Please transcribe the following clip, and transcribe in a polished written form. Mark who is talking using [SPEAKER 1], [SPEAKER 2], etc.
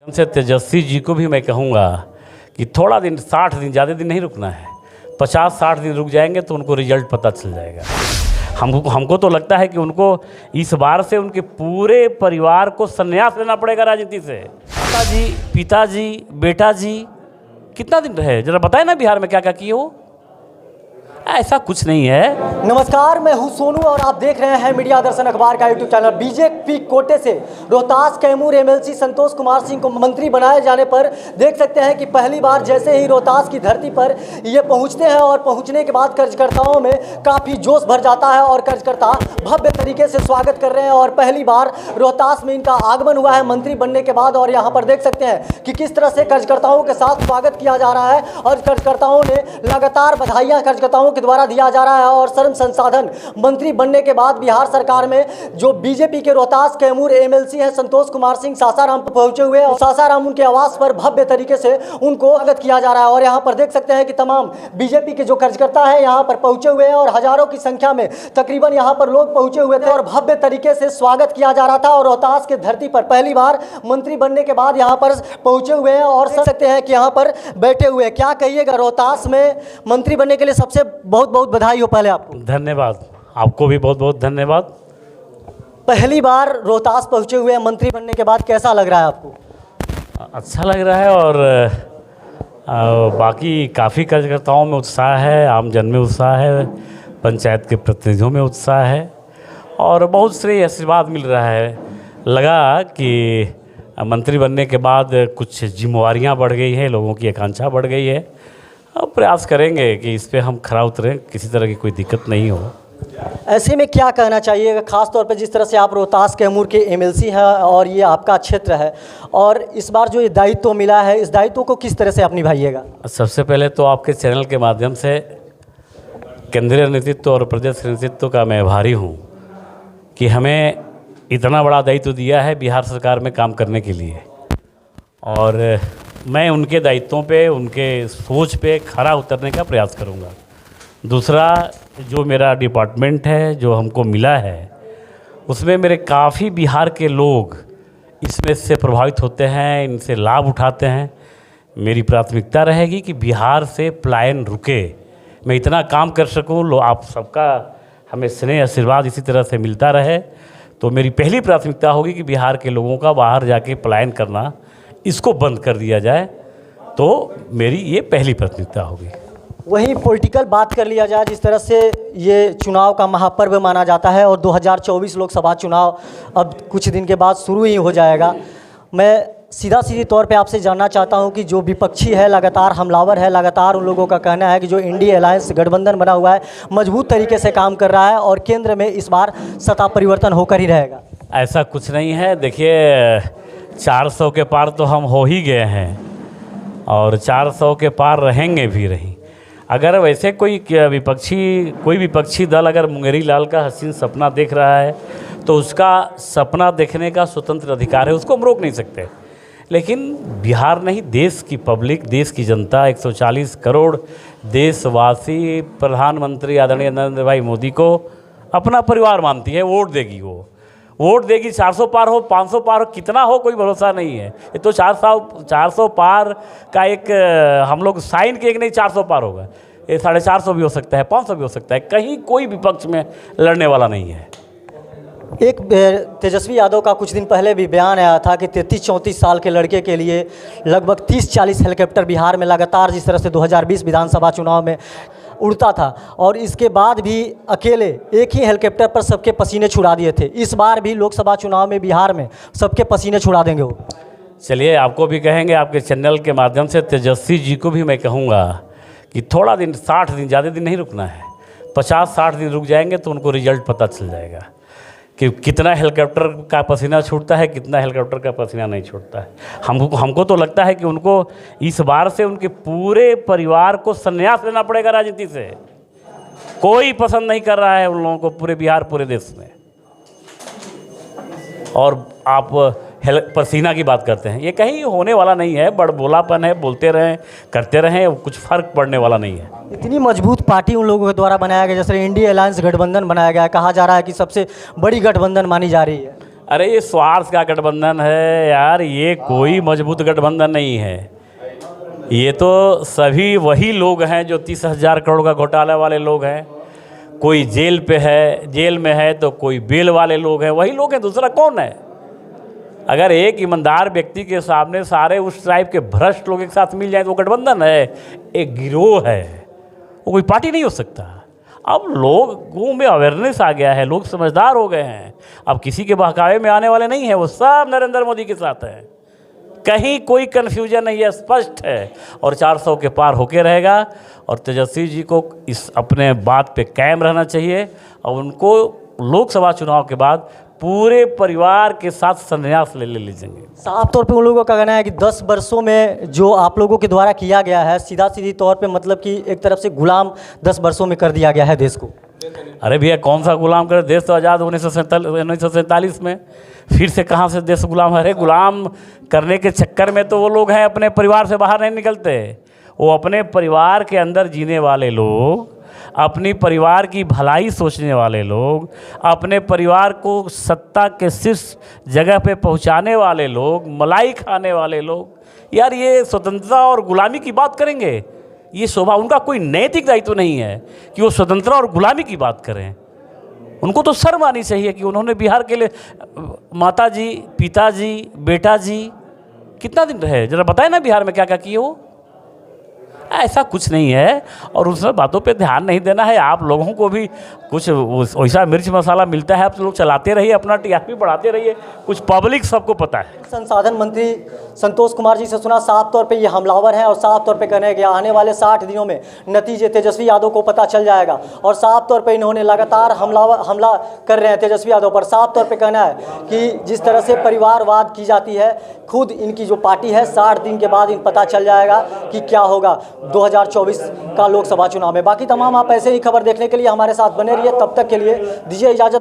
[SPEAKER 1] से तेजस्वी जी को भी मैं कहूँगा कि थोड़ा दिन 60 दिन, ज़्यादा दिन नहीं रुकना है। 50-60 दिन रुक जाएंगे तो उनको रिजल्ट पता चल जाएगा। हमको तो लगता है कि उनको इस बार से उनके पूरे परिवार को संन्यास लेना पड़ेगा राजनीति से। पिताजी, बेटा जी कितना दिन रहे, जरा बताएं ना बिहार में क्या क्या किए हो। ऐसा कुछ नहीं है।
[SPEAKER 2] नमस्कार, मैं हूं सोनू और आप देख रहे हैं मीडिया दर्शन अखबार का यूट्यूब चैनल। बीजेपी कोटे से रोहतास कैमूर एमएलसी संतोष कुमार सिंह को मंत्री बनाए जाने पर देख सकते हैं कि पहली बार जैसे ही रोहतास की धरती पर ये पहुंचते हैं और पहुंचने के बाद कार्यकर्ताओं में काफ़ी जोश भर जाता है और कार्यकर्ता भव्य तरीके से स्वागत कर रहे हैं। और पहली बार रोहतास में इनका आगमन हुआ है मंत्री बनने के बाद। और यहाँ पर देख सकते हैं कि किस तरह से कार्यकर्ताओं के साथ स्वागत किया जा रहा है और कार्यकर्ताओं ने लगातार बधाइयाँ कार्यकर्ताओं के द्वारा दिया जा रहा है। और श्रम संसाधन मंत्री बनने के बाद बिहार सरकार में जो बीजेपी के रोहतास कैमूर एमएलसी हैं संतोष कुमार सिंह सासाराम पर पहुंचे हुए और सासाराम उनके आवास पर भव्य तरीके से उनको स्वागत किया जा रहा है। और यहाँ पर देख सकते हैं कि तमाम बीजेपी के जो कार्यकर्ता हैं यहाँ पर पहुंचे हुए हैं और हजारों की संख्या में तकरीबन यहाँ पर लोग पहुंचे हुए थे और भव्य तरीके से स्वागत किया जा रहा था। और रोहतास के धरती पर पहली बार मंत्री बनने के बाद यहाँ पर पहुंचे हुए हैं और समझ सकते हैं कि यहाँ पर बैठे हुए। क्या कहिएगा, रोहतास में मंत्री बनने के लिए सबसे बहुत बहुत बधाई हो पहले आपको।
[SPEAKER 1] धन्यवाद, आपको भी बहुत बहुत धन्यवाद।
[SPEAKER 2] पहली बार रोहतास पहुंचे हुए हैं मंत्री बनने के बाद, कैसा लग रहा है आपको?
[SPEAKER 1] अच्छा लग रहा है और बाकी काफ़ी कार्यकर्ताओं में उत्साह है, आम जन में उत्साह है, पंचायत के प्रतिनिधियों में उत्साह है और बहुत से आशीर्वाद मिल रहा है। लगा कि मंत्री बनने के बाद कुछ जिम्मेवारियां बढ़ गई हैं, लोगों की आकांक्षा बढ़ गई है। अब प्रयास करेंगे कि इस पे हम खरा उतरें, किसी तरह की कोई दिक्कत नहीं हो।
[SPEAKER 2] ऐसे में क्या कहना चाहिए, खास तौर पे जिस तरह से आप रोहतास कैमूर के एमएलसी हैं और ये आपका क्षेत्र है और इस बार जो ये दायित्व मिला है, इस दायित्व को किस तरह से आप निभाइएगा?
[SPEAKER 1] सबसे पहले तो आपके चैनल के माध्यम से केंद्रीय नेतृत्व और प्रदेश नेतृत्व का मैं आभारी हूँ कि हमें इतना बड़ा दायित्व दिया है बिहार सरकार में काम करने के लिए। और मैं उनके दायित्वों पे, उनके सोच पे खरा उतरने का प्रयास करूँगा। दूसरा, जो मेरा डिपार्टमेंट है, जो हमको मिला है, उसमें मेरे काफ़ी बिहार के लोग इसमें से प्रभावित होते हैं, इनसे लाभ उठाते हैं। मेरी प्राथमिकता रहेगी कि बिहार से पलायन रुके, मैं इतना काम कर सकूँ, आप सबका हमें स्नेह आशीर्वाद इसी तरह से मिलता रहे। तो मेरी पहली प्राथमिकता होगी कि बिहार के लोगों का बाहर जाके पलायन करना, इसको बंद कर दिया जाए। तो मेरी ये पहली प्राथमिकता होगी।
[SPEAKER 2] वहीं पॉलिटिकल बात कर लिया जाए, जिस तरह से ये चुनाव का महापर्व माना जाता है और 2024 लोकसभा चुनाव अब कुछ दिन के बाद शुरू ही हो जाएगा। मैं सीधी तौर पे आपसे जानना चाहता हूं कि जो विपक्षी है लगातार हमलावर है, लगातार उन लोगों का कहना है कि जो इंडिया अलायंस गठबंधन बना हुआ है मजबूत तरीके से काम कर रहा है और केंद्र में इस बार सत्ता परिवर्तन होकर ही रहेगा।
[SPEAKER 1] ऐसा कुछ नहीं है। देखिए, 400 के पार तो हम हो ही गए हैं और 400 के पार रहेंगे भी रही। अगर वैसे कोई विपक्षी दल अगर मुंगेरी लाल का हसीन सपना देख रहा है तो उसका सपना देखने का स्वतंत्र अधिकार है, उसको हम रोक नहीं सकते। लेकिन बिहार नहीं, देश की पब्लिक, देश की जनता, 140 करोड़ देशवासी प्रधानमंत्री आदरणीय नरेंद्र भाई मोदी को अपना परिवार मानती है। वोट देगी, वो वोट देगी। 400 पार हो, 500 पार हो, कितना हो कोई भरोसा नहीं है। ये तो 400 पार का एक हम लोग साइन के एक नहीं 400 पार होगा, ये 450 भी हो सकता है, 500 भी हो सकता है। कहीं कोई विपक्ष में लड़ने वाला नहीं है।
[SPEAKER 2] एक तेजस्वी यादव का कुछ दिन पहले भी बयान आया था कि 33-34 साल के लड़के के लिए लगभग 30-40 हेलीकॉप्टर बिहार में लगातार जिस तरह से 2020 विधानसभा चुनाव में उड़ता था और इसके बाद भी अकेले एक ही हेलीकॉप्टर पर सबके पसीने छुड़ा दिए थे। इस बार भी लोकसभा चुनाव में बिहार में सबके पसीने छुड़ा देंगे वो।
[SPEAKER 1] चलिए, आपको भी कहेंगे, आपके चैनल के माध्यम से तेजस्वी जी को भी मैं कहूँगा कि थोड़ा दिन, 60 दिन, ज़्यादा दिन नहीं रुकना है। 50-60 दिन रुक जाएंगे तो उनको रिजल्ट पता चल जाएगा कि कितना हेलीकॉप्टर का पसीना छूटता है, कितना हेलीकॉप्टर का पसीना नहीं छूटता है। हमको तो लगता है कि उनको इस बार से उनके पूरे परिवार को संन्यास लेना पड़ेगा राजनीति से। कोई पसंद नहीं कर रहा है उन लोगों को पूरे बिहार, पूरे देश में। और आप पसीना की बात करते हैं, ये कहीं होने वाला नहीं है। बड़बोलापन है, बोलते रहें, करते रहें, कुछ फ़र्क पड़ने वाला नहीं है।
[SPEAKER 2] इतनी मजबूत पार्टी उन लोगों के द्वारा बनाया गया, जैसे इंडिया अलायंस गठबंधन बनाया गया है, कहा जा रहा है कि सबसे बड़ी गठबंधन मानी जा रही है।
[SPEAKER 1] अरे ये स्वार्थ का गठबंधन है यार, ये कोई मजबूत गठबंधन नहीं है। ये तो सभी वही लोग हैं जो 30,000 करोड़ का घोटाला वाले लोग हैं। कोई जेल पे है, जेल में है, तो कोई बेल वाले लोग हैं, वही लोग हैं, दूसरा कौन है? अगर एक ईमानदार व्यक्ति के सामने सारे उस टाइप के भ्रष्ट लोग एक साथ मिल जाए तो वो गठबंधन है, एक गिरोह है, वो कोई पार्टी नहीं हो सकता। अब लोगों में अवेयरनेस आ गया है, लोग समझदार हो गए हैं, अब किसी के बहकावे में आने वाले नहीं हैं, वो सब नरेंद्र मोदी के साथ है, कहीं कोई कन्फ्यूजन नहीं है, स्पष्ट है और 400 के पार होके रहेगा। और तेजस्वी जी को इस अपने बात पे कायम रहना चाहिए और उनको लोकसभा चुनाव के बाद पूरे परिवार के साथ संन्यास ले लीजिएंगे।
[SPEAKER 2] साफ तौर पे उन लोगों का कहना है कि 10 वर्षों में जो आप लोगों के द्वारा किया गया है, सीधा सीधी तौर पे मतलब कि एक तरफ से गुलाम 10 वर्षों में कर दिया गया है देश को।
[SPEAKER 1] अरे भैया कौन सा गुलाम करे, देश तो आज़ाद 1947 में, फिर से कहाँ से देश गुलाम है? अरे गुलाम करने के चक्कर में तो वो लोग हैं अपने परिवार से बाहर नहीं निकलते। वो अपने परिवार के अंदर जीने वाले लोग, अपनी परिवार की भलाई सोचने वाले लोग, अपने परिवार को सत्ता के शीर्ष जगह पे पहुंचाने वाले लोग, मलाई खाने वाले लोग, यार ये स्वतंत्रता और गुलामी की बात करेंगे? ये शोभा, उनका कोई नैतिक दायित्व नहीं है कि वो स्वतंत्रता और गुलामी की बात करें। उनको तो शर्म आनी चाहिए कि उन्होंने बिहार के लिए माता जी, पिताजी, बेटा जी कितना दिन रहे, जरा बताएं ना बिहार में क्या क्या किए वो। ऐसा कुछ नहीं है और उन सब बातों पे ध्यान नहीं देना है। आप लोगों को भी कुछ वैसा मिर्च मसाला मिलता है, आप लोग चलाते रहिए, अपना टीआरपी बढ़ाते रहिए, कुछ पब्लिक सबको पता है।
[SPEAKER 2] संसाधन मंत्री संतोष कुमार जी से सुना, साफ तौर पे ये हमलावर हैं और साफ तौर पे कहने गया आने वाले 60 दिनों में नतीजे तेजस्वी यादव को पता चल जाएगा। और साफ तौर पे इन्होंने लगातार हमला कर रहे हैं तेजस्वी यादव पर। साफ तौर पे कहना है कि जिस तरह से परिवारवाद की जाती है, खुद इनकी जो पार्टी है 60 दिन के बाद इन पता चल जाएगा कि क्या होगा 2024 का लोकसभा चुनाव में। बाकी तमाम आप ऐसे ही खबर देखने के लिए हमारे साथ बने रहिए, तब तक के लिए दीजिए इजाज़त।